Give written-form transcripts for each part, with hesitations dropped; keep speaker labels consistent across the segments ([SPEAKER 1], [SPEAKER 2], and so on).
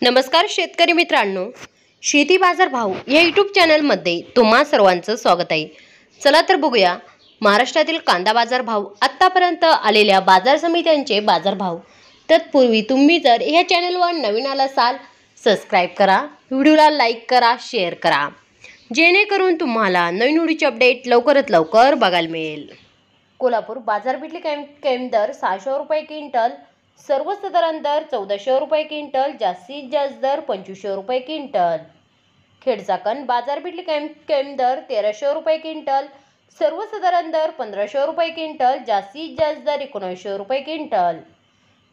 [SPEAKER 1] नमस्कार शेतकरी मित्रांनो, शेती बाजार भाव या यूट्यूब चॅनलमध्ये तुम्हा सर्वांचं स्वागत आहे। चला तर बघूया महाराष्ट्रातील कांदा बाजार भाव, आतापर्यंत आलेल्या बाजार समित्यांचे बाजार भाव। तत्पूर्वी तुम्ही जर या चॅनलवर नवीन आला असाल, सबस्क्राइब करा, व्हिडिओला लाईक करा, शेअर करा, जेणेकरून तुम्हाला नवीन व्हिडिओचे अपडेट लवकरात लवकर बघायला मिळेल। कोल्हापूर बाजारपेठेतले कैम दर 600 रुपये क्विंटल, सर्वसाधारण दर 1400 रुपये क्विंटल, जास्तीत जास्त दर 2500 रुपये क्विंटल। खेडचाकण बाजारपेठेतले कैम दर 1300 रुपये क्विंटल, सर्वसाधारण दर 1500 रुपये क्विंटल, जास्तीत जास्त दर 1900 रुपये क्विंटल।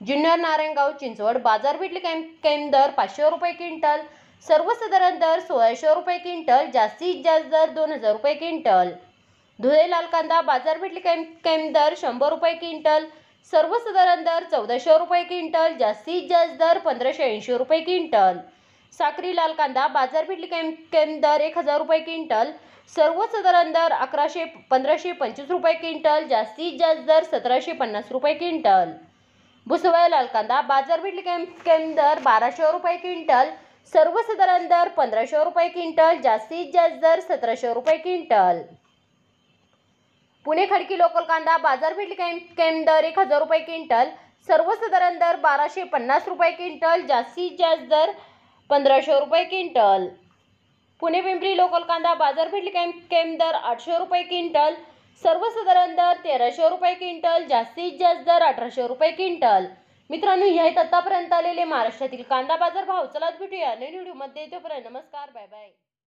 [SPEAKER 1] जुन्नर नारायणगाव चिंचवड बाजारपेठेतले कैम दर 500 रुपये क्विंटल, सर्वसाधारण दर 1600 रुपये क्विंटल, जास्तीत जास्त दर 2000 रुपये क्विंटल। धुळे लाल कांदा बाजारपेठेतले कैम दर 100 रुपये क्विंटल, सर्वसाधारण दर 1400 रुपये क्विंटल, जास्तीत जास्त दर 1580 रुपये क्विंटल। साक्री लाल कांदा बाजारपेठेतले कैम दर 1000 रुपये क्विंटल, सर्वसाधारण दर 1525 रुपये क्विंटल, जास्तीत जास्त दर 1750 रुपये क्विंटल। भुसवळ लाल कांदा बाजारपेठेतले कैम दर 1200 रुपये क्विंटल, सर्वसाधारण दर 1500 रुपये क्विंटल, जास्तीत जास्त दर 1700 रुपये क्विंटल। पुणे खडकी लोकल कांदा बाजारपेठेतले कैम दर 1000 रुपये क्विंटल, सर्वसाधारण दर 1250 रुपये क्विंटल, जास्तीत जास्त दर 1500 रुपये क्विंटल। पुणे पिंपरी लोकल कांदा बाजारपेठेतले कैम दर 800 रुपये क्विंटल, सर्वसाधारण दर 1300 रुपये क्विंटल, जास्तीत जास्त दर 1800 रुपये क्विंटल। मित्रांनो, हे आहेत आतापर्यंत आलेले महाराष्ट्रातील कांदा बाजार भाव। चला भेटूया नवीन व्हिडिओमध्ये, तोपर्यंत नमस्कार, बाय बाय।